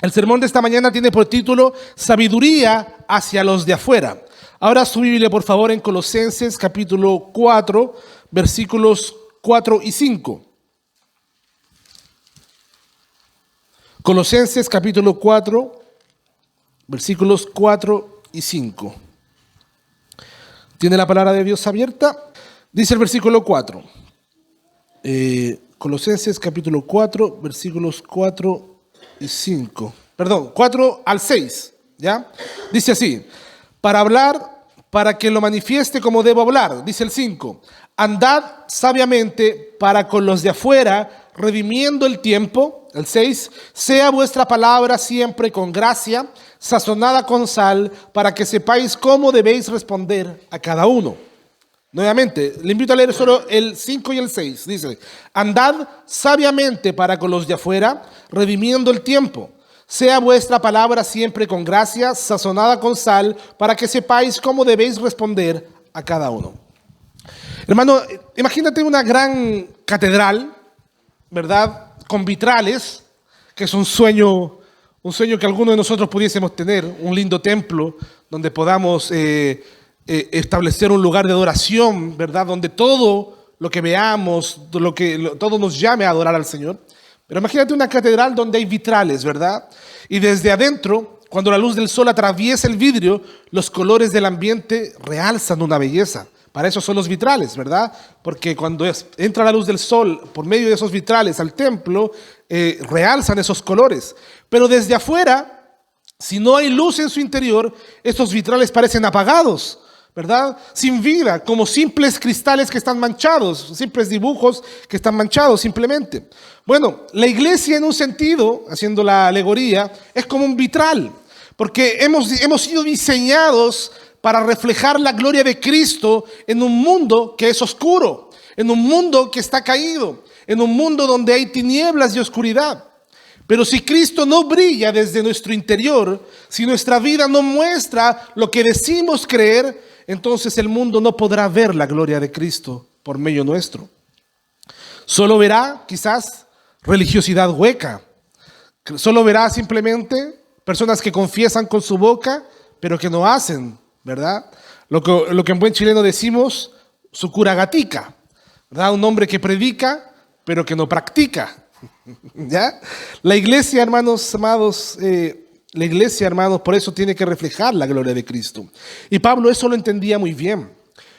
El sermón de esta mañana tiene por título Sabiduría hacia los de afuera. Ahora su Biblia, por favor, en Colosenses capítulo 4, versículos 4 y 5. Colosenses capítulo 4, versículos 4 y 5. ¿Tiene la palabra de Dios abierta? Dice el versículo 4. Colosenses capítulo 4, versículos 4 y 5. Perdón, 4 al 6. ¿Ya? Dice así: para hablar, para que lo manifieste como debo hablar. Dice el 5. Andad sabiamente para con los de afuera, redimiendo el tiempo. El 6. Sea vuestra palabra siempre con gracia, sazonada con sal, para que sepáis cómo debéis responder a cada uno. Nuevamente, le invito a leer solo el 5 y el 6. Dice: andad sabiamente para con los de afuera, redimiendo el tiempo. Sea vuestra palabra siempre con gracia, sazonada con sal, para que sepáis cómo debéis responder a cada uno. Hermano, imagínate una gran catedral, ¿verdad?, con vitrales, que es un sueño que alguno de nosotros pudiésemos tener, un lindo templo donde podamos establecer un lugar de adoración, ¿verdad?, donde todo lo que veamos, todo nos llame a adorar al Señor. Pero imagínate una catedral donde hay vitrales, ¿verdad? Y desde adentro, cuando la luz del sol atraviesa el vidrio, los colores del ambiente realzan una belleza. Para eso son los vitrales, ¿verdad? Porque cuando entra la luz del sol por medio de esos vitrales al templo, realzan esos colores. Pero desde afuera, si no hay luz en su interior, estos vitrales parecen apagados, ¿verdad? Sin vida, como simples cristales que están manchados, simples dibujos que están manchados simplemente. Bueno, la iglesia, en un sentido, haciendo la alegoría, es como un vitral, porque hemos sido diseñados para reflejar la gloria de Cristo en un mundo que es oscuro, en un mundo que está caído, en un mundo donde hay tinieblas y oscuridad. Pero si Cristo no brilla desde nuestro interior, si nuestra vida no muestra lo que decimos creer, entonces el mundo no podrá ver la gloria de Cristo por medio nuestro. Solo verá quizás religiosidad hueca. Solo verá simplemente personas que confiesan con su boca, pero que no hacen, ¿verdad? Lo que en buen chileno decimos, su cura gatica, ¿verdad? Un hombre que predica, pero que no practica. ¿Ya? La iglesia, hermanos amados, por eso tiene que reflejar la gloria de Cristo. Y Pablo eso lo entendía muy bien,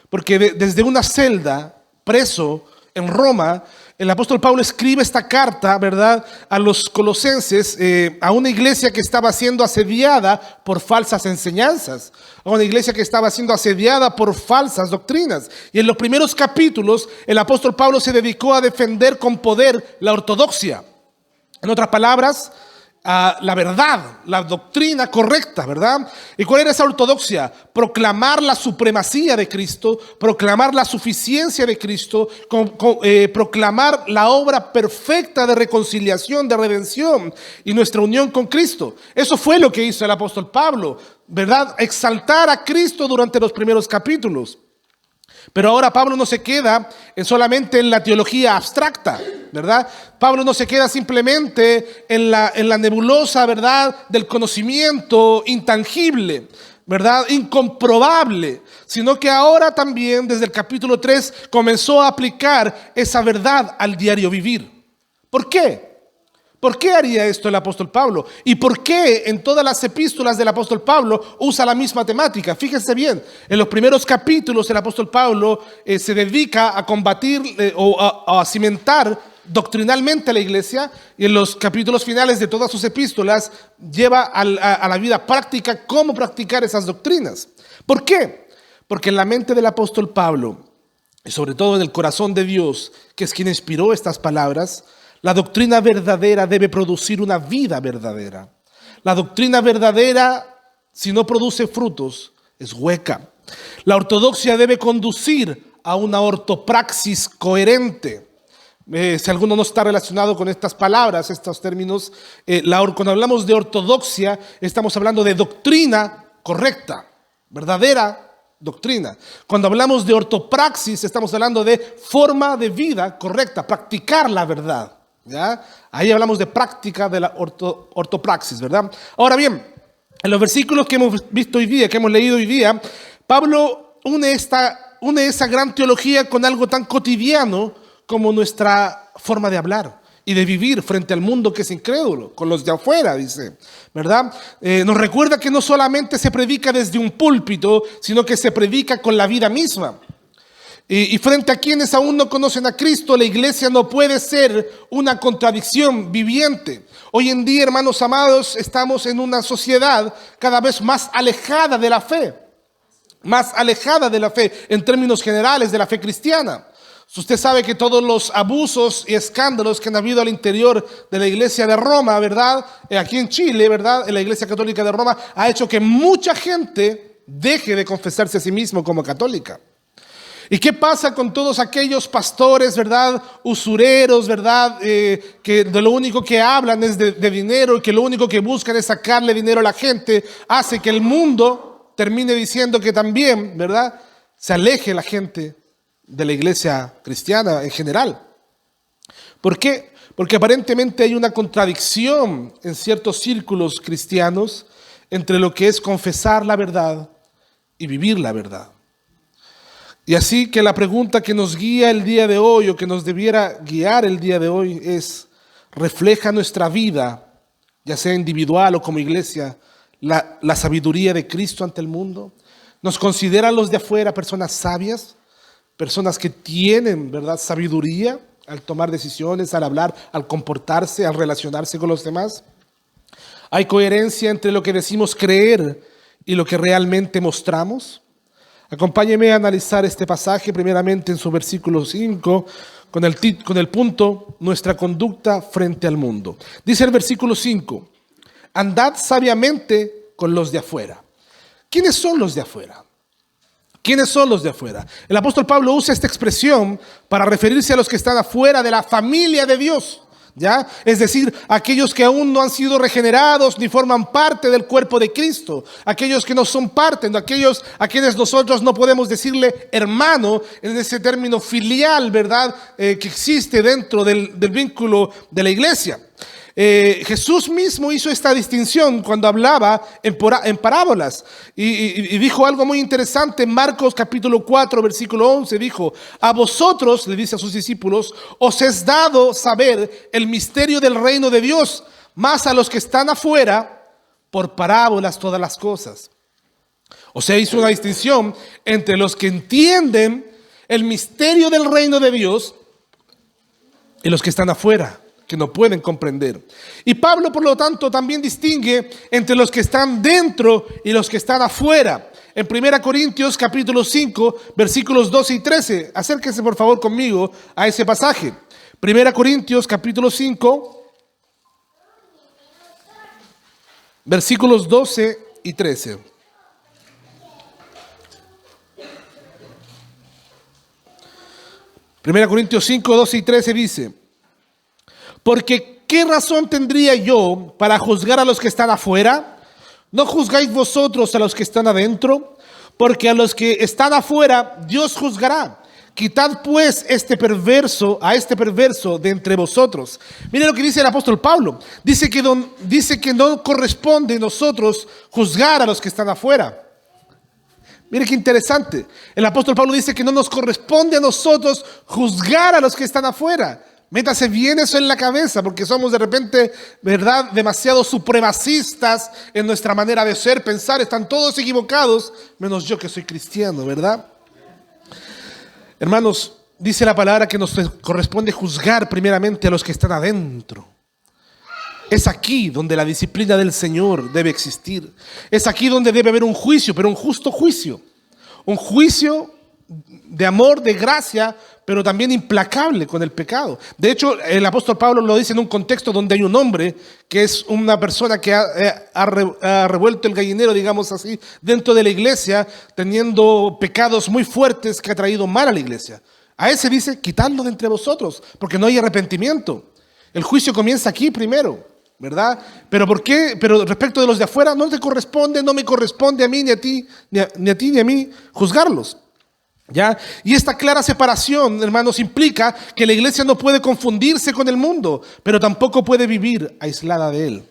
porque desde una celda, preso en Roma, el apóstol Pablo escribe esta carta, ¿verdad?, a los colosenses, a una iglesia que estaba siendo asediada por falsas enseñanzas, a una iglesia que estaba siendo asediada por falsas doctrinas. Y en los primeros capítulos, el apóstol Pablo se dedicó a defender con poder la ortodoxia. En otras palabras, la verdad, la doctrina correcta, ¿verdad? ¿Y cuál era esa ortodoxia? Proclamar la supremacía de Cristo, proclamar la suficiencia de Cristo, proclamar la obra perfecta de reconciliación, de redención y nuestra unión con Cristo. Eso fue lo que hizo el apóstol Pablo, ¿verdad? Exaltar a Cristo durante los primeros capítulos. Pero ahora Pablo no se queda solamente en la teología abstracta, ¿verdad? Pablo no se queda simplemente en la nebulosa, ¿verdad?, del conocimiento intangible, ¿verdad?, incomprobable, sino que ahora también desde el capítulo 3 comenzó a aplicar esa verdad al diario vivir. ¿Por qué? ¿Por qué haría esto el apóstol Pablo? ¿Y por qué en todas las epístolas del apóstol Pablo usa la misma temática? Fíjense bien, en los primeros capítulos el apóstol Pablo se dedica a combatir o a cimentar doctrinalmente la iglesia, y en los capítulos finales de todas sus epístolas lleva a la vida práctica cómo practicar esas doctrinas. ¿Por qué? Porque en la mente del apóstol Pablo, y sobre todo en el corazón de Dios, que es quien inspiró estas palabras, la doctrina verdadera debe producir una vida verdadera. La doctrina verdadera, si no produce frutos, es hueca. La ortodoxia debe conducir a una ortopraxis coherente. Si alguno no está relacionado con estas palabras, estos términos, cuando hablamos de ortodoxia, estamos hablando de doctrina correcta, verdadera doctrina. Cuando hablamos de ortopraxis, estamos hablando de forma de vida correcta, practicar la verdad. ¿ya? Ahí hablamos de práctica de la ortopraxis, ¿verdad? Ahora bien, en los versículos que hemos visto hoy día, que hemos leído hoy día, Pablo une esa gran teología con algo tan cotidiano como nuestra forma de hablar y de vivir frente al mundo que es incrédulo, con los de afuera, dice, ¿verdad? Nos recuerda que no solamente se predica desde un púlpito, sino que se predica con la vida misma. Y frente a quienes aún no conocen a Cristo, la iglesia no puede ser una contradicción viviente. Hoy en día, hermanos amados, estamos en una sociedad cada vez más alejada de la fe en términos generales de la fe cristiana. Usted sabe que todos los abusos y escándalos que han habido al interior de la iglesia de Roma, ¿verdad? Aquí en Chile, ¿verdad? En la iglesia católica de Roma, ha hecho que mucha gente deje de confesarse a sí mismo como católica. ¿Y qué pasa con todos aquellos pastores, verdad, usureros, verdad, que de lo único que hablan es de dinero y que lo único que buscan es sacarle dinero a la gente? Hace que el mundo termine diciendo que también, verdad, se aleje la gente de la iglesia cristiana en general. ¿Por qué? Porque aparentemente hay una contradicción en ciertos círculos cristianos entre lo que es confesar la verdad y vivir la verdad. Y así que la pregunta que nos guía el día de hoy, o que nos debiera guiar el día de hoy, es: ¿refleja nuestra vida, ya sea individual o como iglesia, la sabiduría de Cristo ante el mundo? ¿Nos consideran los de afuera personas sabias? Personas que tienen, ¿verdad?, sabiduría al tomar decisiones, al hablar, al comportarse, al relacionarse con los demás. ¿Hay coherencia entre lo que decimos creer y lo que realmente mostramos? Acompáñeme a analizar este pasaje primeramente en su versículo 5 con el punto: nuestra conducta frente al mundo. Dice el versículo 5: andad sabiamente con los de afuera. ¿Quiénes son los de afuera? ¿Quiénes son los de afuera? El apóstol Pablo usa esta expresión para referirse a los que están afuera de la familia de Dios, ¿ya? Es decir, aquellos que aún no han sido regenerados ni forman parte del cuerpo de Cristo, aquellos que no son parte, aquellos a quienes nosotros no podemos decirle hermano en ese término filial, ¿verdad?, que existe dentro del vínculo de la iglesia. Jesús mismo hizo esta distinción cuando hablaba en parábolas y dijo algo muy interesante en Marcos capítulo 4 versículo 11. Dijo: a vosotros, le dice a sus discípulos, os es dado saber el misterio del reino de Dios, mas a los que están afuera, por parábolas todas las cosas. O sea, hizo una distinción entre los que entienden el misterio del reino de Dios y los que están afuera, que no pueden comprender. Y Pablo, por lo tanto, también distingue entre los que están dentro y los que están afuera. En 1 Corintios capítulo 5, versículos 12 y 13. Acérquense por favor conmigo a ese pasaje. 1 Corintios capítulo 5, versículos 12 y 13. Primera Corintios 5, 12 y 13 dice: porque ¿qué razón tendría yo para juzgar a los que están afuera? ¿No juzgáis vosotros a los que están adentro? Porque a los que están afuera Dios juzgará. Quitad pues a este perverso de entre vosotros. Mire lo que dice el apóstol Pablo. Dice que no corresponde a nosotros juzgar a los que están afuera. Mire qué interesante. El apóstol Pablo dice que no nos corresponde a nosotros juzgar a los que están afuera. Métase bien eso en la cabeza, porque somos de repente, ¿verdad?, demasiado supremacistas en nuestra manera de ser, pensar. Están todos equivocados, menos yo que soy cristiano, ¿verdad? Hermanos, dice la palabra que nos corresponde juzgar primeramente a los que están adentro. Es aquí donde la disciplina del Señor debe existir. Es aquí donde debe haber un juicio, pero un justo juicio. Un juicio de amor, de gracia, pero también implacable con el pecado. De hecho, el apóstol Pablo lo dice en un contexto donde hay un hombre que es una persona que ha revuelto el gallinero, digamos así, dentro de la iglesia, teniendo pecados muy fuertes que ha traído mal a la iglesia. A ese dice: quitadlo de entre vosotros, porque no hay arrepentimiento. El juicio comienza aquí primero, ¿verdad? Pero ¿por qué? Pero respecto de los de afuera, no me corresponde a mí, ni a ti, ni a mí juzgarlos. ¿Ya? Y esta clara separación, hermanos, implica que la iglesia no puede confundirse con el mundo, pero tampoco puede vivir aislada de él.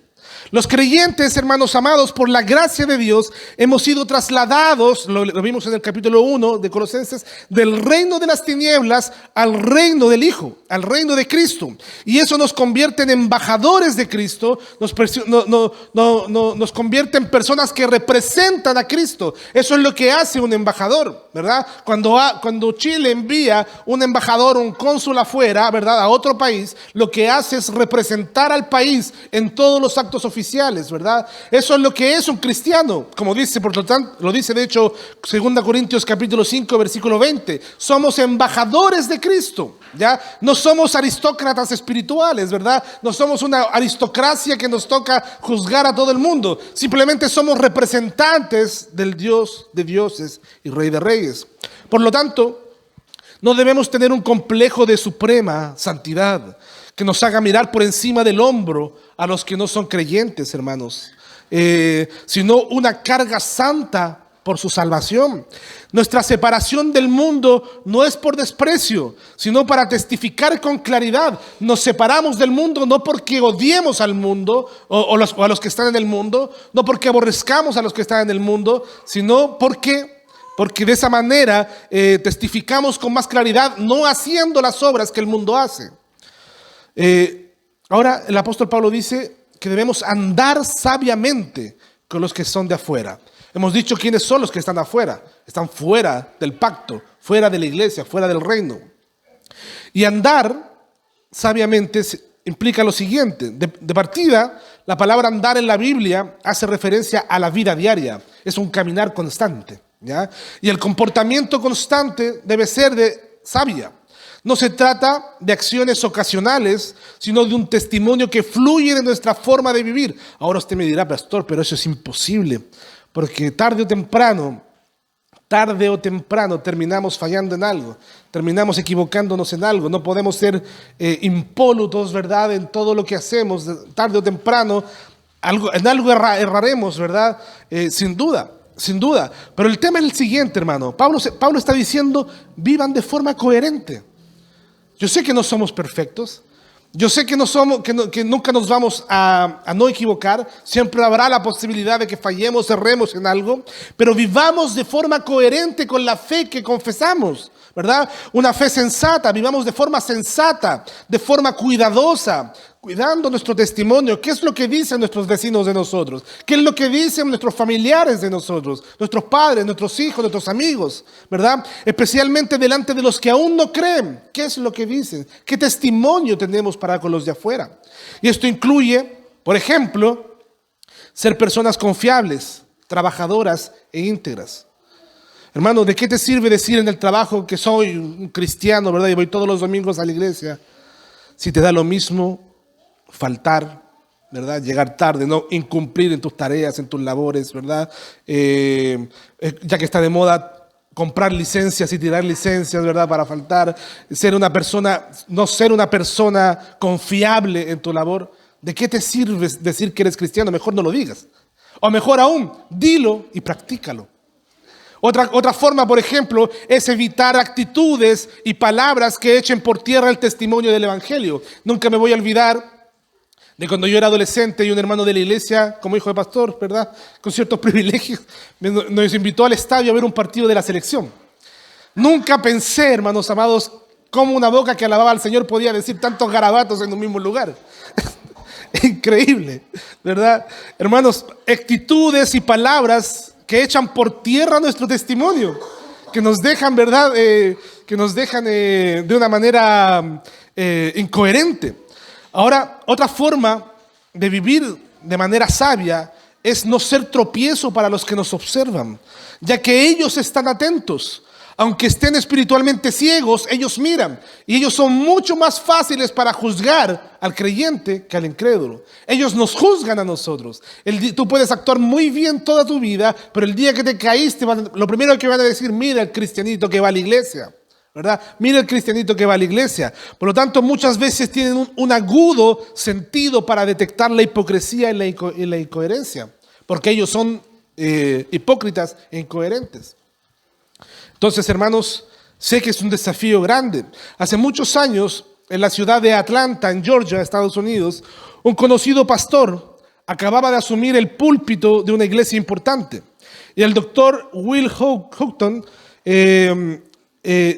Los creyentes, hermanos amados, por la gracia de Dios, hemos sido trasladados, lo vimos en el capítulo 1 de Colosenses, del reino de las tinieblas al reino del Hijo, al reino de Cristo. Y eso nos convierte en embajadores de Cristo, nos convierte en personas que representan a Cristo. Eso es lo que hace un embajador, ¿verdad? Cuando Chile envía un embajador, un cónsul afuera, ¿verdad?, a otro país, lo que hace es representar al país en todos los actos oficiales, ¿verdad? Eso es lo que es un cristiano, como dice, por lo tanto, lo dice de hecho 2 Corintios capítulo 5 versículo 20. Somos embajadores de Cristo, ¿ya? No somos aristócratas espirituales, ¿verdad? No somos una aristocracia que nos toca juzgar a todo el mundo. Simplemente somos representantes del Dios de dioses y Rey de reyes. Por lo tanto, no debemos tener un complejo de suprema santidad que nos haga mirar por encima del hombro a los que no son creyentes, hermanos, sino una carga santa por su salvación. Nuestra separación del mundo no es por desprecio, sino para testificar con claridad. Nos separamos del mundo no porque odiemos al mundo o a los que están en el mundo, no porque aborrezcamos a los que están en el mundo, sino porque de esa manera testificamos con más claridad, no haciendo las obras que el mundo hace. Ahora el apóstol Pablo dice que debemos andar sabiamente con los que son de afuera. Hemos dicho quiénes son los que están afuera. Están fuera del pacto, fuera de la iglesia, fuera del reino. Y andar sabiamente implica lo siguiente. De partida, la palabra andar en la Biblia hace referencia a la vida diaria. Es un caminar constante, ¿ya? Y el comportamiento constante debe ser de sabia. No se trata de acciones ocasionales, sino de un testimonio que fluye de nuestra forma de vivir. Ahora usted me dirá, pastor, pero eso es imposible, porque tarde o temprano terminamos fallando en algo, terminamos equivocándonos en algo. No podemos ser impolutos, ¿verdad?, en todo lo que hacemos. Tarde o temprano en algo erraremos, ¿verdad? Sin duda. Pero el tema es el siguiente, hermano. Pablo está diciendo, vivan de forma coherente. Yo sé que no somos perfectos. Yo sé que nunca nos vamos a no equivocar. Siempre habrá la posibilidad de que fallemos, erremos en algo. Pero vivamos de forma coherente con la fe que confesamos, ¿verdad? Una fe sensata. Vivamos de forma sensata, de forma cuidadosa, cuidando nuestro testimonio. ¿Qué es lo que dicen nuestros vecinos de nosotros? ¿Qué es lo que dicen nuestros familiares de nosotros? Nuestros padres, nuestros hijos, nuestros amigos, ¿verdad? Especialmente delante de los que aún no creen. ¿Qué es lo que dicen? ¿Qué testimonio tenemos para con los de afuera? Y esto incluye, por ejemplo, ser personas confiables, trabajadoras e íntegras. Hermano, ¿de qué te sirve decir en el trabajo que soy un cristiano, ¿verdad? Y voy todos los domingos a la iglesia, si te da lo mismo faltar, ¿verdad? Llegar tarde, no incumplir en tus tareas, en tus labores, ¿verdad? Ya que está de moda comprar licencias y tirar licencias, ¿verdad?, para faltar, no ser una persona confiable en tu labor. ¿De qué te sirve decir que eres cristiano? Mejor no lo digas. O mejor aún, dilo y practícalo. Otra forma, por ejemplo, es evitar actitudes y palabras que echen por tierra el testimonio del Evangelio. Nunca me voy a olvidar de cuando yo era adolescente y un hermano de la iglesia, como hijo de pastor, ¿verdad?, con ciertos privilegios, nos invitó al estadio a ver un partido de la selección. Nunca pensé, hermanos amados, cómo una boca que alababa al Señor podía decir tantos garabatos en un mismo lugar. Increíble, ¿verdad? Hermanos, actitudes y palabras que echan por tierra nuestro testimonio, que nos dejan, ¿verdad?, de una manera incoherente. Ahora, otra forma de vivir de manera sabia es no ser tropiezo para los que nos observan, ya que ellos están atentos. Aunque estén espiritualmente ciegos, ellos miran, y ellos son mucho más fáciles para juzgar al creyente que al incrédulo. Ellos nos juzgan a nosotros. Tú puedes actuar muy bien toda tu vida, pero el día que te caíste, lo primero que van a decir, mira el cristianito que va a la iglesia, ¿verdad? Mira el cristianito que va a la iglesia. Por lo tanto, muchas veces tienen un agudo sentido para detectar la hipocresía y la incoherencia, porque ellos son hipócritas e incoherentes. Entonces, hermanos, sé que es un desafío grande. Hace muchos años, en la ciudad de Atlanta, en Georgia, Estados Unidos, un conocido pastor acababa de asumir el púlpito de una iglesia importante. Y el doctor Will Houghton,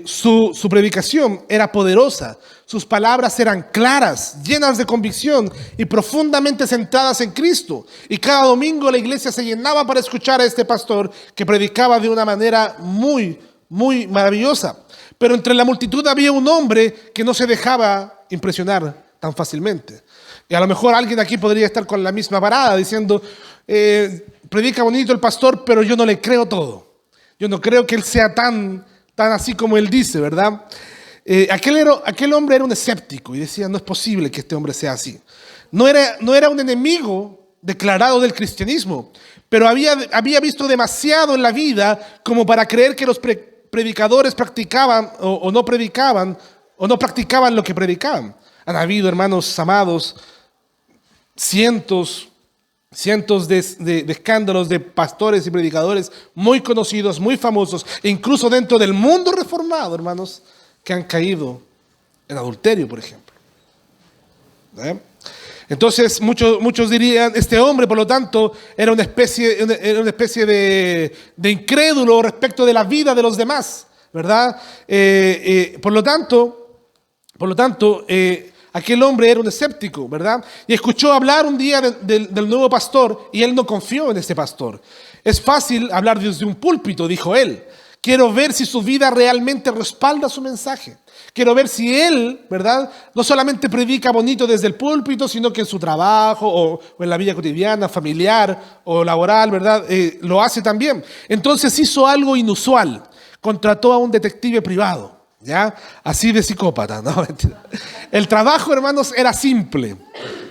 su predicación era poderosa, sus palabras eran claras, llenas de convicción y profundamente centradas en Cristo. Y cada domingo la iglesia se llenaba para escuchar a este pastor que predicaba de una manera muy maravillosa. Pero entre la multitud había un hombre que no se dejaba impresionar tan fácilmente. Y a lo mejor alguien aquí podría estar con la misma parada diciendo, predica bonito el pastor, pero yo no le creo todo. Yo no creo que él sea tan así como él dice, ¿verdad? Aquel hombre era un escéptico y decía, no es posible que este hombre sea así. No era un enemigo declarado del cristianismo, pero había visto demasiado en la vida como para creer que los predicadores practicaban o no predicaban o no practicaban lo que predicaban. Han habido, hermanos amados, cientos de escándalos de pastores y predicadores muy conocidos, muy famosos, e incluso dentro del mundo reformado, hermanos, que han caído en adulterio, por ejemplo. Entonces, muchos dirían, este hombre, por lo tanto, era una especie de incrédulo respecto de la vida de los demás, ¿verdad? Por lo tanto, aquel hombre era un escéptico, ¿verdad? Y escuchó hablar un día del nuevo pastor y él no confió en este pastor. Es fácil hablar desde un púlpito, dijo él. Quiero ver si su vida realmente respalda su mensaje. Quiero ver si él, ¿verdad? No solamente predica bonito desde el púlpito, sino que en su trabajo o en la vida cotidiana, familiar o laboral, ¿verdad? Lo hace también. Entonces hizo algo inusual. Contrató a un detective privado, ¿ya? Así de psicópata, ¿no? El trabajo, hermanos, era simple,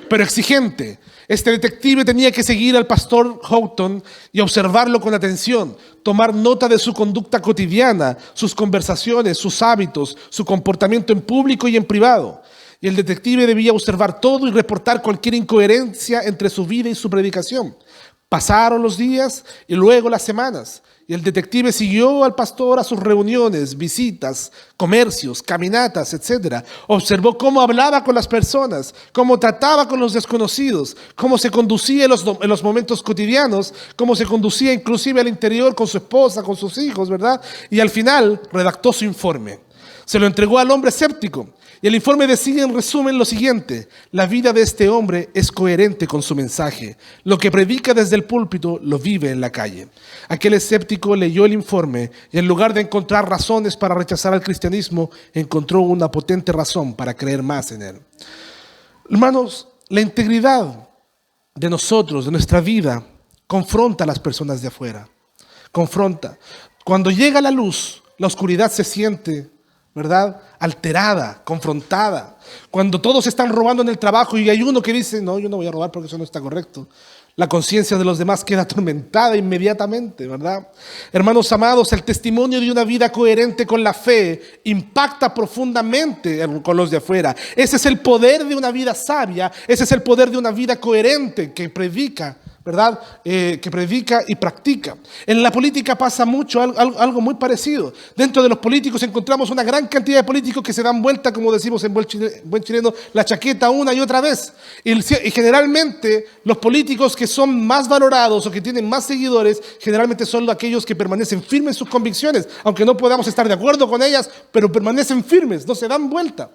pero exigente. Este detective tenía que seguir al pastor Houghton y observarlo con atención, tomar nota de su conducta cotidiana, sus conversaciones, sus hábitos, su comportamiento en público y en privado. Y el detective debía observar todo y reportar cualquier incoherencia entre su vida y su predicación. Pasaron los días y luego las semanas. Y el detective siguió al pastor a sus reuniones, visitas, comercios, caminatas, etc. Observó cómo hablaba con las personas, cómo trataba con los desconocidos, cómo se conducía en los momentos cotidianos, cómo se conducía inclusive al interior con su esposa, con sus hijos, ¿verdad? Y al final redactó su informe. Se lo entregó al hombre escéptico. Y el informe decía en resumen lo siguiente: la vida de este hombre es coherente con su mensaje. Lo que predica desde el púlpito lo vive en la calle. Aquel escéptico leyó el informe y en lugar de encontrar razones para rechazar al cristianismo, encontró una potente razón para creer más en él. Hermanos, la integridad de nosotros, de nuestra vida, confronta a las personas de afuera. Confronta. Cuando llega la luz, la oscuridad se siente, ¿verdad?, alterada, confrontada. Cuando todos están robando en el trabajo y hay uno que dice, no, yo no voy a robar porque eso no está correcto, la conciencia de los demás queda atormentada inmediatamente, ¿verdad? Hermanos amados, el testimonio de una vida coherente con la fe impacta profundamente con los de afuera. Ese es el poder de una vida sabia, ese es el poder de una vida coherente que predica, ¿verdad? Que predica y practica. En la política pasa mucho algo muy parecido. Dentro de los políticos encontramos una gran cantidad de políticos que se dan vuelta, como decimos en buen chileno, la chaqueta una y otra vez. Y generalmente los políticos que son más valorados o que tienen más seguidores, generalmente son aquellos que permanecen firmes en sus convicciones, aunque no podamos estar de acuerdo con ellas, pero permanecen firmes, no se dan vuelta.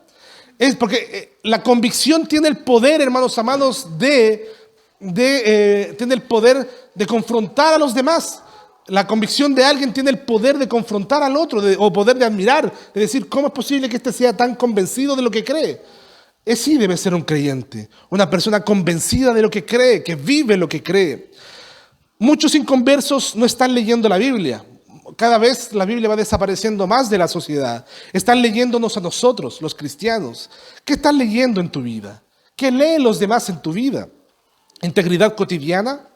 Es porque la convicción tiene el poder, hermanos amados, tiene el poder de confrontar a los demás. La convicción de alguien tiene el poder de confrontar al otro, o poder de admirar, de decir, ¿cómo es posible que éste sea tan convencido de lo que cree? Ese debe ser un creyente, una persona convencida de lo que cree, que vive lo que cree. Muchos inconversos no están leyendo la Biblia. Cada vez la Biblia va desapareciendo más de la sociedad. Están leyéndonos a nosotros, los cristianos. ¿Qué están leyendo en tu vida? ¿Qué leen los demás en tu vida? Integridad cotidiana,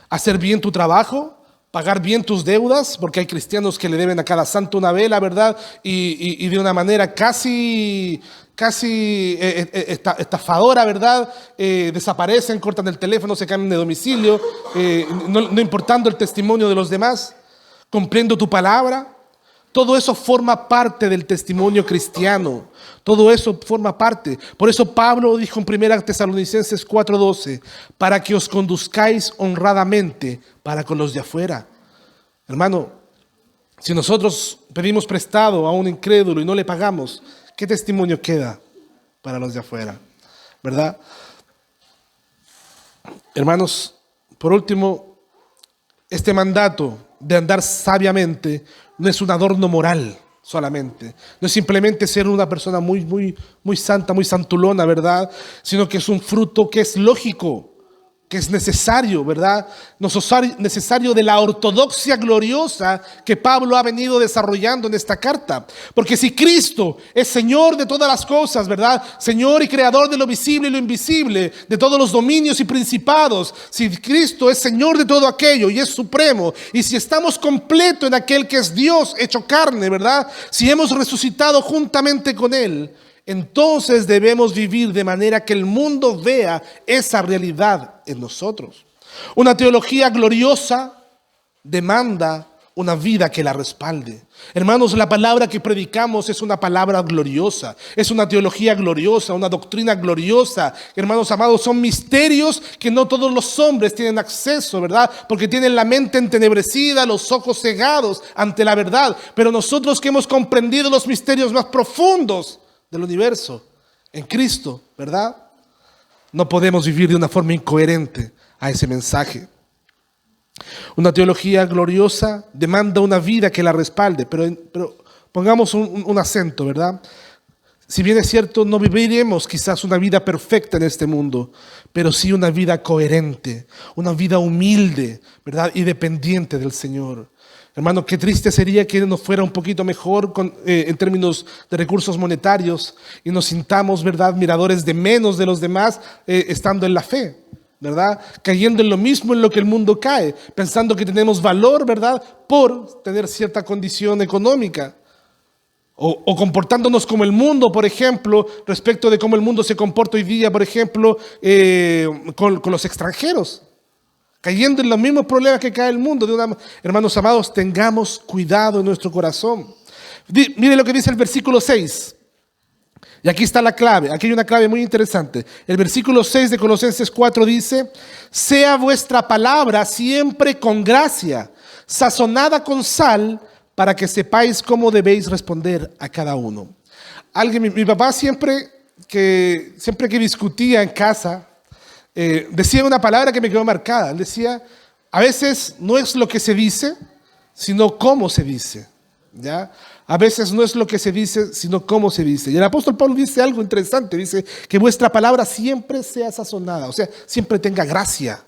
hacer bien tu trabajo, pagar bien tus deudas, porque hay cristianos que le deben a cada santo una vela, ¿verdad? Y de una manera casi estafadora, ¿verdad? Desaparecen, cortan el teléfono, se cambian de domicilio, no importando el testimonio de los demás. Cumpliendo tu palabra, Todo eso forma parte del testimonio cristiano. Todo eso forma parte. Por eso Pablo dijo en 1 Tesalonicenses 4:12, para que os conduzcáis honradamente para con los de afuera. Hermano, si nosotros pedimos prestado a un incrédulo y no le pagamos, ¿qué testimonio queda para los de afuera? ¿Verdad? Hermanos, por último, este mandato de andar sabiamente no es un adorno moral solamente. No es simplemente ser una persona muy santa, muy santulona, ¿verdad? Sino que es un fruto que es lógico, que es necesario, ¿verdad? Necesario de la ortodoxia gloriosa que Pablo ha venido desarrollando en esta carta. Porque si Cristo es Señor de todas las cosas, ¿verdad? Señor y Creador de lo visible y lo invisible, de todos los dominios y principados, si Cristo es Señor de todo aquello y es supremo, y si estamos completos en aquel que es Dios hecho carne, ¿verdad? Si hemos resucitado juntamente con Él, entonces debemos vivir de manera que el mundo vea esa realidad en nosotros. Una teología gloriosa demanda una vida que la respalde. Hermanos, la palabra que predicamos es una palabra gloriosa, es una teología gloriosa, una doctrina gloriosa. Hermanos amados, son misterios que no todos los hombres tienen acceso, ¿verdad? Porque tienen la mente entenebrecida, los ojos cegados ante la verdad. Pero nosotros que hemos comprendido los misterios más profundos del universo en Cristo, ¿verdad? No podemos vivir de una forma incoherente a ese mensaje. Una teología gloriosa demanda una vida que la respalde, pero pongamos un acento, ¿verdad? Si bien es cierto, no viviremos quizás una vida perfecta en este mundo, pero sí una vida coherente, una vida humilde, ¿verdad? Y dependiente del Señor. Hermano, qué triste sería que nos fuera un poquito mejor en términos de recursos monetarios y nos sintamos, ¿verdad?, miradores de menos de los demás estando en la fe, ¿verdad? Cayendo en lo mismo en lo que el mundo cae, pensando que tenemos valor, ¿verdad?, por tener cierta condición económica. O comportándonos como el mundo, por ejemplo, respecto de cómo el mundo se comporta hoy día, por ejemplo, con los extranjeros. Cayendo en los mismos problemas que cae el mundo. Hermanos amados, tengamos cuidado en nuestro corazón. Mire lo que dice el versículo 6. Y aquí está la clave. Aquí hay una clave muy interesante. El versículo 6 de Colosenses 4 dice: sea vuestra palabra siempre con gracia, sazonada con sal, para que sepáis cómo debéis responder a cada uno. Mi papá siempre que discutía en casa, decía una palabra que me quedó marcada. Él decía: a veces no es lo que se dice, sino cómo se dice, ¿ya? A veces no es lo que se dice, sino cómo se dice. Y el apóstol Pablo dice algo interesante. Dice que vuestra palabra siempre sea sazonada, o sea, siempre tenga gracia,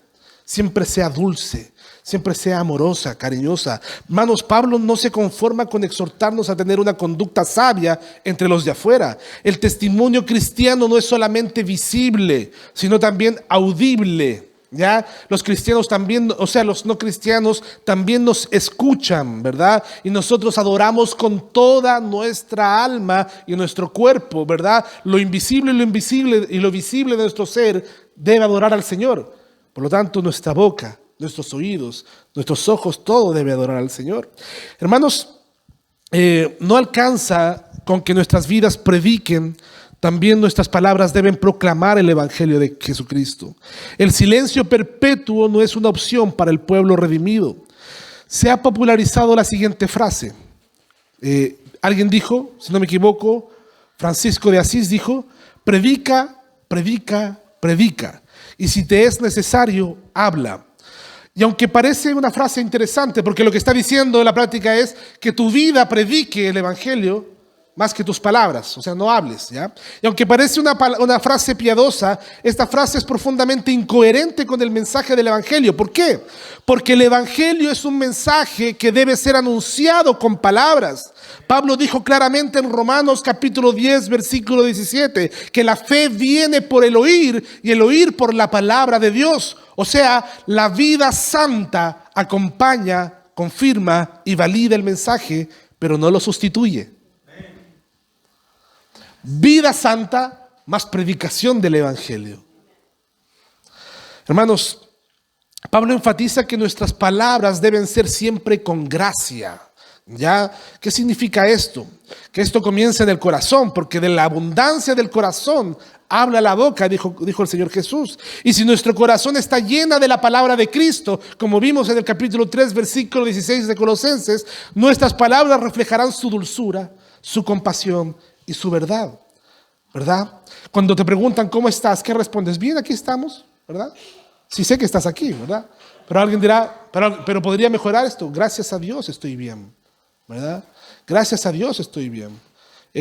siempre sea dulce, siempre sea amorosa, cariñosa. Hermanos, Pablo no se conforma con exhortarnos a tener una conducta sabia entre los de afuera. El testimonio cristiano no es solamente visible, sino también audible. ¿Ya? Los cristianos también, o sea, los no cristianos también nos escuchan, ¿verdad? Y nosotros adoramos con toda nuestra alma y nuestro cuerpo, ¿verdad? Lo invisible y lo invisible y lo visible de nuestro ser debe adorar al Señor. Por lo tanto, nuestra boca, nuestros oídos, nuestros ojos, todo debe adorar al Señor. Hermanos, no alcanza con que nuestras vidas prediquen. También nuestras palabras deben proclamar el Evangelio de Jesucristo. El silencio perpetuo no es una opción para el pueblo redimido. Se ha popularizado la siguiente frase. Alguien dijo, si no me equivoco, Francisco de Asís dijo: predica, predica, predica. Y si te es necesario, habla. Y aunque parece una frase interesante, porque lo que está diciendo en la práctica es que tu vida predique el Evangelio, más que tus palabras, o sea, no hables, ¿ya? Y aunque parece una frase piadosa, esta frase es profundamente incoherente con el mensaje del Evangelio. ¿Por qué? Porque el Evangelio es un mensaje que debe ser anunciado con palabras. Pablo dijo claramente en Romanos capítulo 10, versículo 17, que la fe viene por el oír y el oír por la palabra de Dios. O sea, la vida santa acompaña, confirma y valida el mensaje, pero no lo sustituye. Vida santa más predicación del Evangelio. Hermanos, Pablo enfatiza que nuestras palabras deben ser siempre con gracia. ¿Ya? ¿Qué significa esto? Que esto comienza en el corazón, porque de la abundancia del corazón habla la boca, dijo el Señor Jesús. Y si nuestro corazón está llena de la palabra de Cristo, como vimos en el capítulo 3, versículo 16 de Colosenses, nuestras palabras reflejarán su dulzura, su compasión y su verdad. ¿Verdad? Cuando te preguntan cómo estás, ¿qué respondes? Bien, aquí estamos, ¿verdad? Sí sé que estás aquí, ¿verdad? Pero alguien dirá, pero podría mejorar esto. Gracias a Dios estoy bien, ¿verdad? Gracias a Dios estoy bien.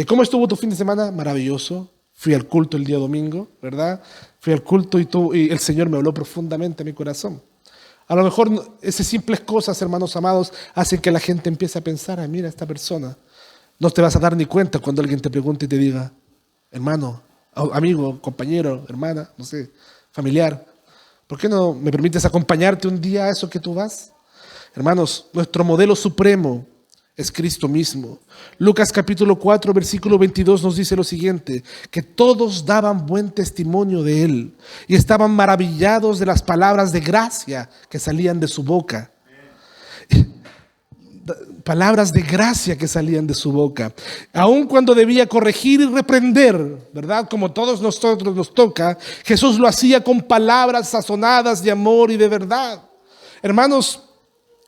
¿Cómo estuvo tu fin de semana? Maravilloso. Fui al culto el día domingo, ¿verdad? Fui al culto y el Señor me habló profundamente a mi corazón. A lo mejor esas simples cosas, hermanos amados, hacen que la gente empiece a pensar, ah, mira esta persona. No te vas a dar ni cuenta cuando alguien te pregunte y te diga, hermano, amigo, compañero, hermana, no sé, familiar, ¿por qué no me permites acompañarte un día a eso que tú vas? Hermanos, nuestro modelo supremo es Cristo mismo. Lucas capítulo 4, versículo 22 nos dice lo siguiente, que todos daban buen testimonio de él y estaban maravillados de las palabras de gracia que salían de su boca. Palabras de gracia que salían de su boca. Aun cuando debía corregir y reprender, ¿verdad? Como todos nosotros nos toca, Jesús lo hacía con palabras sazonadas de amor y de verdad. Hermanos,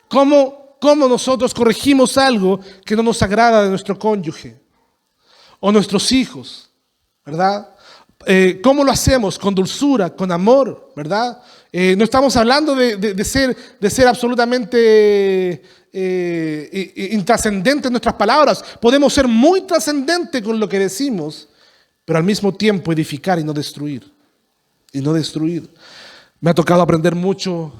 ¿cómo nosotros corregimos algo que no nos agrada de nuestro cónyuge o nuestros hijos, ¿verdad? ¿Cómo lo hacemos? Con dulzura, con amor, ¿verdad? No estamos hablando de ser absolutamente intrascendentes en nuestras palabras. Podemos ser muy trascendentes con lo que decimos, pero al mismo tiempo edificar y no destruir. Y no destruir. Me ha tocado aprender mucho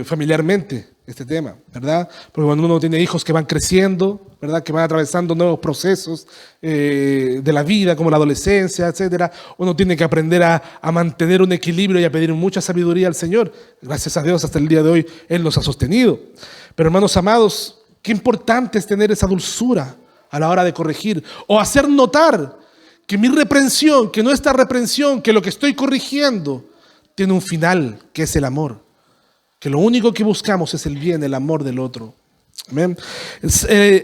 familiarmente este tema, ¿verdad? Porque cuando uno tiene hijos que van creciendo, ¿verdad? Que van atravesando nuevos procesos de la vida, como la adolescencia, etcétera, uno tiene que aprender a mantener un equilibrio y a pedir mucha sabiduría al Señor. Gracias a Dios, hasta el día de hoy, Él nos ha sostenido. Pero hermanos amados, qué importante es tener esa dulzura a la hora de corregir o hacer notar que mi reprensión, que nuestra reprensión, que lo que estoy corrigiendo tiene un final, que es el amor. Que lo único que buscamos es el bien, el amor del otro. Amén.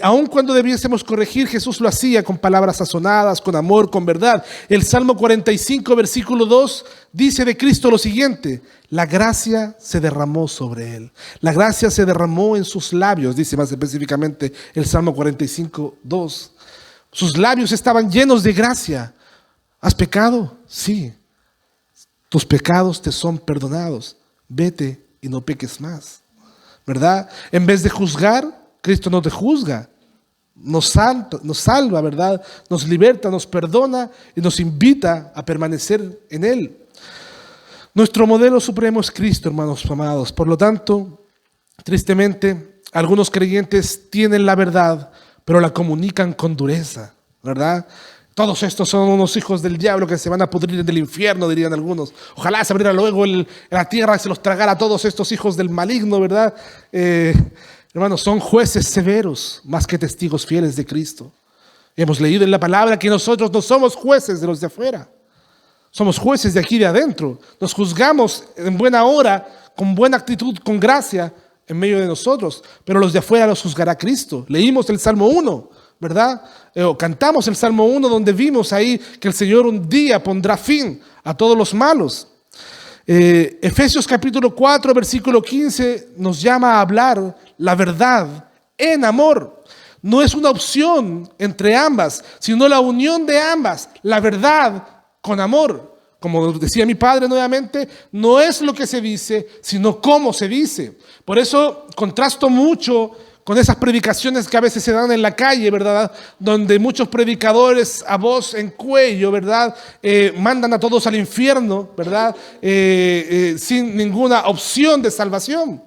Aun cuando debiésemos corregir, Jesús lo hacía con palabras sazonadas, con amor, con verdad. El Salmo 45, versículo 2, dice de Cristo lo siguiente: la gracia se derramó sobre él. La gracia se derramó en sus labios, dice más específicamente el Salmo 45, 2. Sus labios estaban llenos de gracia. ¿Has pecado? Sí. Tus pecados te son perdonados. Vete y no peques más, ¿verdad? En vez de juzgar, Cristo no te juzga, nos salva, ¿verdad? Nos liberta, nos perdona y nos invita a permanecer en Él. Nuestro modelo supremo es Cristo, hermanos amados. Por lo tanto, tristemente, algunos creyentes tienen la verdad, pero la comunican con dureza, ¿verdad? Todos estos son unos hijos del diablo que se van a pudrir en el infierno, dirían algunos. Ojalá se abriera luego la tierra y se los tragara a todos estos hijos del maligno, ¿verdad? Hermanos, son jueces severos más que testigos fieles de Cristo. Y hemos leído en la palabra que nosotros no somos jueces de los de afuera. Somos jueces de aquí de adentro. Nos juzgamos en buena hora, con buena actitud, con gracia en medio de nosotros. Pero los de afuera los juzgará Cristo. Leímos el Salmo 1. ¿Verdad? Cantamos el Salmo 1 donde vimos ahí que el Señor un día pondrá fin a todos los malos. Efesios capítulo 4 versículo 15 nos llama a hablar la verdad en amor. No es una opción entre ambas, sino la unión de ambas, la verdad con amor. Como decía mi padre nuevamente, no es lo que se dice, sino cómo se dice. Por eso contrasto mucho con esas predicaciones que a veces se dan en la calle, ¿verdad? Donde muchos predicadores a voz en cuello, ¿verdad? Mandan a todos al infierno, ¿verdad? Sin ninguna opción de salvación.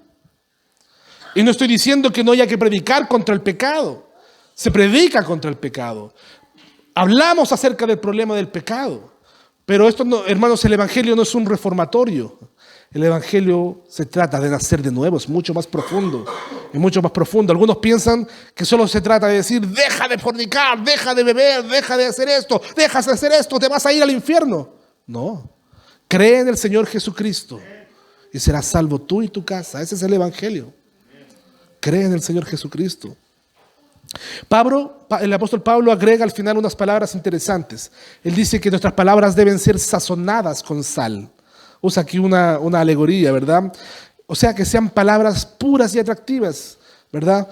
Y no estoy diciendo que no haya que predicar contra el pecado. Se predica contra el pecado. Hablamos acerca del problema del pecado. Pero esto, no, hermanos, el Evangelio no es un reformatorio. El Evangelio se trata de nacer de nuevo, es mucho más profundo. Es mucho más profundo. Algunos piensan que solo se trata de decir, deja de fornicar, deja de beber, deja de hacer esto, dejas de hacer esto, te vas a ir al infierno. No. Cree en el Señor Jesucristo y serás salvo tú y tu casa. Ese es el Evangelio. Cree en el Señor Jesucristo. El apóstol Pablo agrega al final unas palabras interesantes. Él dice que nuestras palabras deben ser sazonadas con sal. Usa aquí una alegoría, ¿verdad? O sea, que sean palabras puras y atractivas, ¿verdad?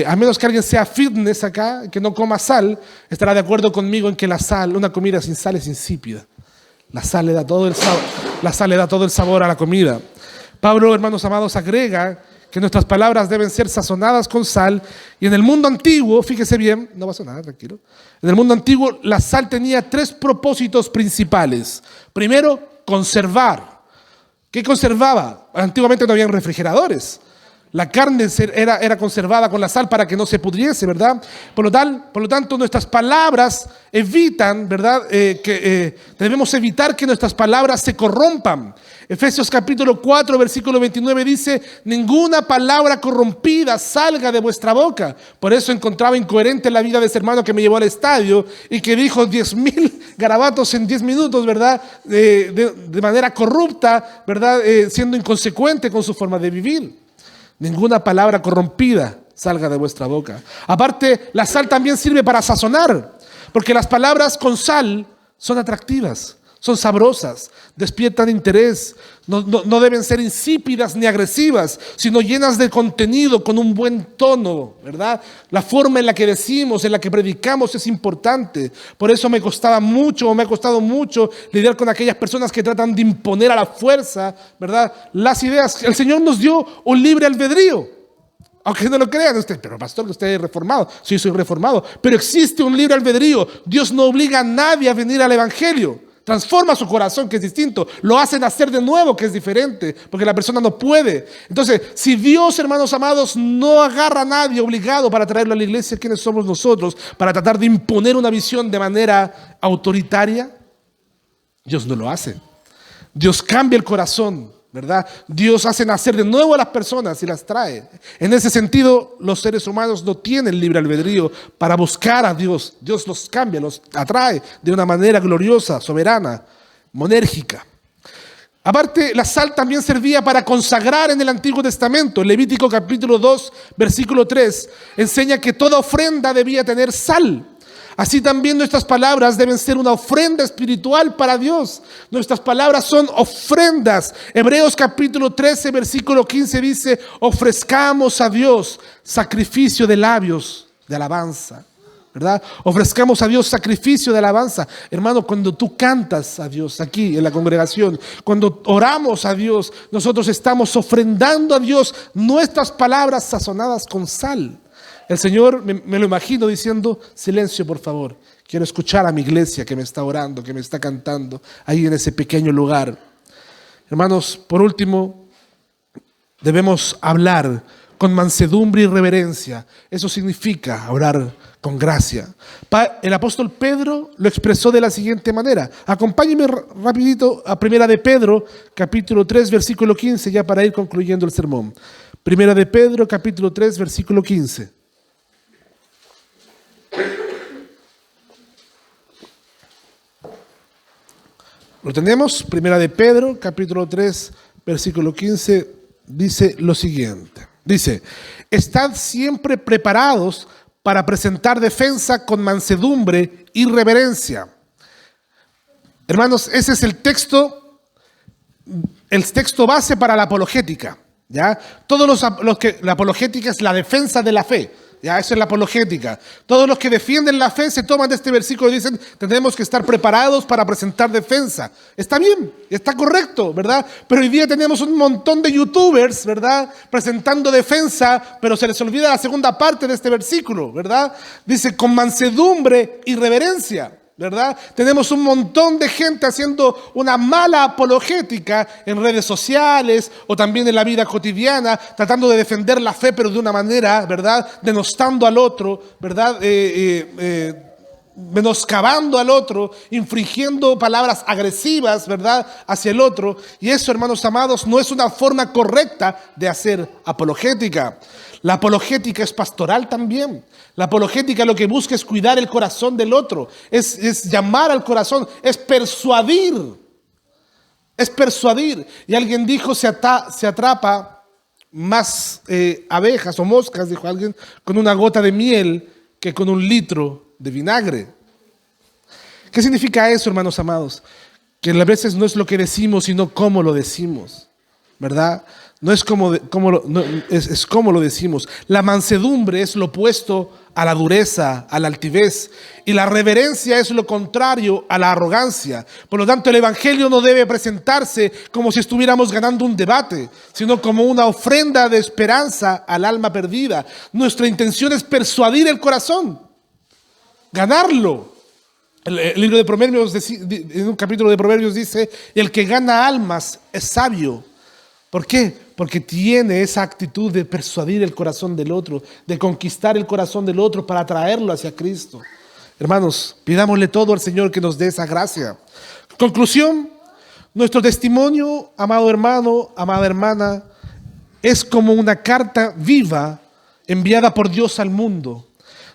A menos que alguien sea fitness acá, que no coma sal, estará de acuerdo conmigo en que la sal, una comida sin sal es insípida. La sal le da todo el sabor a la comida. Pablo, hermanos amados, agrega que nuestras palabras deben ser sazonadas con sal. Y en el mundo antiguo, fíjese bien, no pasa nada, tranquilo. En el mundo antiguo, la sal tenía 3 propósitos principales. Primero, conservar. ¿Qué conservaba? Antiguamente no habían refrigeradores. La carne era conservada con la sal para que no se pudriese, ¿verdad? Por lo tanto, nuestras palabras evitan, ¿verdad? Debemos evitar que nuestras palabras se corrompan. Efesios capítulo 4, versículo 29 dice: ninguna palabra corrompida salga de vuestra boca. Por eso encontraba incoherente la vida de ese hermano que me llevó al estadio y que dijo 10,000 garabatos en 10 minutos, ¿verdad? De manera corrupta, ¿verdad? Siendo inconsecuente con su forma de vivir. Ninguna palabra corrompida salga de vuestra boca. Aparte, la sal también sirve para sazonar, porque las palabras con sal son atractivas, son sabrosas, despiertan interés, no deben ser insípidas ni agresivas, sino llenas de contenido, con un buen tono, ¿verdad? La forma en la que decimos, en la que predicamos es importante. Por eso me ha costado mucho lidiar con aquellas personas que tratan de imponer a la fuerza, ¿verdad?, las ideas. El Señor nos dio un libre albedrío. Aunque no lo crean ustedes, pero pastor, que usted es reformado. Sí, soy reformado, pero existe un libre albedrío. Dios no obliga a nadie a venir al evangelio. Transforma su corazón, que es distinto. Lo hace nacer de nuevo, que es diferente, porque la persona no puede. Entonces, si Dios, hermanos amados, no agarra a nadie obligado para traerlo a la iglesia, ¿quiénes somos nosotros para tratar de imponer una visión de manera autoritaria? Dios no lo hace. Dios cambia el corazón, ¿verdad? Dios hace nacer de nuevo a las personas y las trae. En ese sentido, los seres humanos no tienen libre albedrío para buscar a Dios. Dios los cambia, los atrae de una manera gloriosa, soberana, monérgica. Aparte, la sal también servía para consagrar en el Antiguo Testamento. Levítico capítulo 2, versículo 3, enseña que toda ofrenda debía tener sal. Así también nuestras palabras deben ser una ofrenda espiritual para Dios. Nuestras palabras son ofrendas. Hebreos capítulo 13, versículo 15 dice: ofrezcamos a Dios sacrificio de labios de alabanza, ¿verdad? Ofrezcamos a Dios sacrificio de alabanza. Hermano, cuando tú cantas a Dios aquí en la congregación, cuando oramos a Dios, nosotros estamos ofrendando a Dios nuestras palabras sazonadas con sal. El Señor, me lo imagino diciendo: silencio, por favor, quiero escuchar a mi iglesia que me está orando, que me está cantando ahí en ese pequeño lugar. Hermanos, por último, debemos hablar con mansedumbre y reverencia. Eso significa hablar con gracia. El apóstol Pedro lo expresó de la siguiente manera. Acompáñenme rapidito a Primera de Pedro, capítulo 3, versículo 15, ya para ir concluyendo el sermón. Primera de Pedro, capítulo 3, versículo 15. Lo tenemos. Primera de Pedro, capítulo 3, versículo 15, dice lo siguiente. Dice: estad siempre preparados para presentar defensa con mansedumbre y reverencia. Hermanos, ese es el texto base para la apologética, ¿ya? La apologética es la defensa de la fe. Ya, eso es la apologética. Todos los que defienden la fe se toman de este versículo y dicen: tenemos que estar preparados para presentar defensa. Está bien, está correcto, ¿verdad? Pero hoy día tenemos un montón de youtubers, ¿verdad?, presentando defensa, pero se les olvida la segunda parte de este versículo, ¿verdad? Dice: con mansedumbre y reverencia, ¿verdad? Tenemos un montón de gente haciendo una mala apologética en redes sociales o también en la vida cotidiana, tratando de defender la fe, pero de una manera, ¿verdad?, denostando al otro, ¿verdad?, menoscabando al otro, infringiendo palabras agresivas, ¿verdad?, hacia el otro. Y eso, hermanos amados, no es una forma correcta de hacer apologética. La apologética es pastoral también. La apologética lo que busca es cuidar el corazón del otro, es llamar al corazón, es persuadir. Es persuadir. Y alguien dijo: se atrapa más abejas o moscas, dijo alguien, con una gota de miel que con 1 litro de vinagre. ¿Qué significa eso, hermanos amados? Que a veces no es lo que decimos, sino cómo lo decimos, ¿verdad? No es es cómo lo decimos. La mansedumbre es lo opuesto a la dureza, a la altivez. Y la reverencia es lo contrario a la arrogancia. Por lo tanto, el Evangelio no debe presentarse como si estuviéramos ganando un debate, sino como una ofrenda de esperanza al alma perdida. Nuestra intención es persuadir el corazón, ganarlo. El libro de Proverbios, en un capítulo de Proverbios dice, el que gana almas es sabio. ¿Por qué? Porque tiene esa actitud de persuadir el corazón del otro, de conquistar el corazón del otro para atraerlo hacia Cristo. Hermanos, pidámosle todo al Señor que nos dé esa gracia. Conclusión, nuestro testimonio, amado hermano, amada hermana, es como una carta viva enviada por Dios al mundo.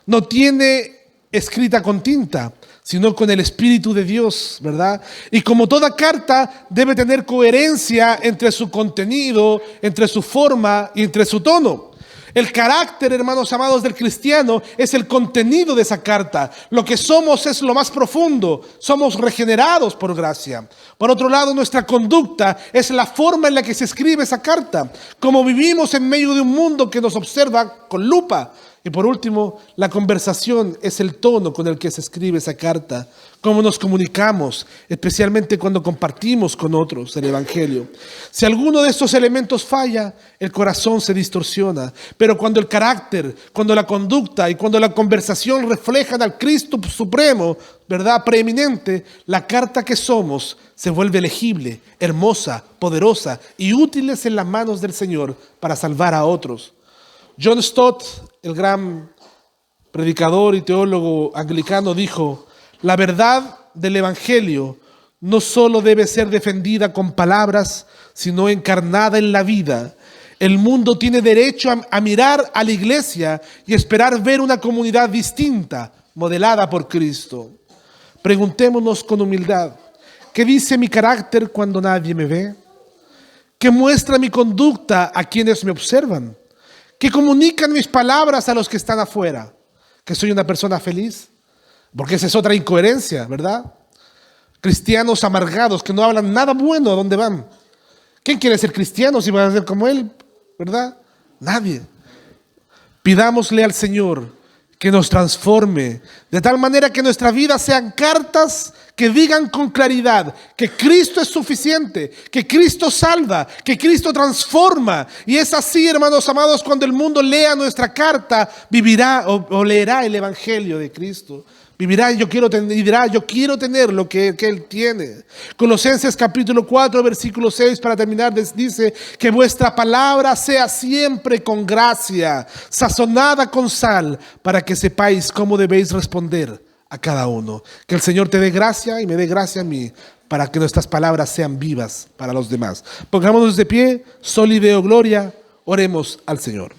No tiene escrita con tinta, sino con el Espíritu de Dios, ¿verdad? Y como toda carta debe tener coherencia entre su contenido, entre su forma y entre su tono. El carácter, hermanos amados, del cristiano es el contenido de esa carta. Lo que somos es lo más profundo. Somos regenerados por gracia. Por otro lado, nuestra conducta es la forma en la que se escribe esa carta. Como vivimos en medio de un mundo que nos observa con lupa. Y por último, la conversación es el tono con el que se escribe esa carta. Cómo nos comunicamos, especialmente cuando compartimos con otros el Evangelio. Si alguno de estos elementos falla, el corazón se distorsiona. Pero cuando el carácter, cuando la conducta y cuando la conversación reflejan al Cristo Supremo, ¿verdad?, preeminente, la carta que somos se vuelve legible, hermosa, poderosa y útiles en las manos del Señor para salvar a otros. John Stott, el gran predicador y teólogo anglicano, dijo: la verdad del Evangelio no solo debe ser defendida con palabras, sino encarnada en la vida. El mundo tiene derecho a mirar a la iglesia y esperar ver una comunidad distinta, modelada por Cristo. Preguntémonos con humildad: ¿qué dice mi carácter cuando nadie me ve? ¿Qué muestra mi conducta a quienes me observan? ¿Qué comunican mis palabras a los que están afuera? ¿Que soy una persona feliz? Porque esa es otra incoherencia, ¿verdad? Cristianos amargados que no hablan nada bueno a dónde van. ¿Quién quiere ser cristiano si van a ser como él? ¿Verdad? Nadie. Pidámosle al Señor que nos transforme de tal manera que nuestra vida sean cartas que digan con claridad que Cristo es suficiente, que Cristo salva, que Cristo transforma. Y es así, hermanos amados, cuando el mundo lea nuestra carta, vivirá o leerá el Evangelio de Cristo. Vivirá y dirá, yo quiero tener lo que Él tiene. Colosenses capítulo 4, versículo 6, para terminar, dice: que vuestra palabra sea siempre con gracia, sazonada con sal, para que sepáis cómo debéis responder a cada uno. Que el Señor te dé gracia y me dé gracia a mí, para que nuestras palabras sean vivas para los demás. Pongámonos de pie, Soli Deo Gloria, oremos al Señor.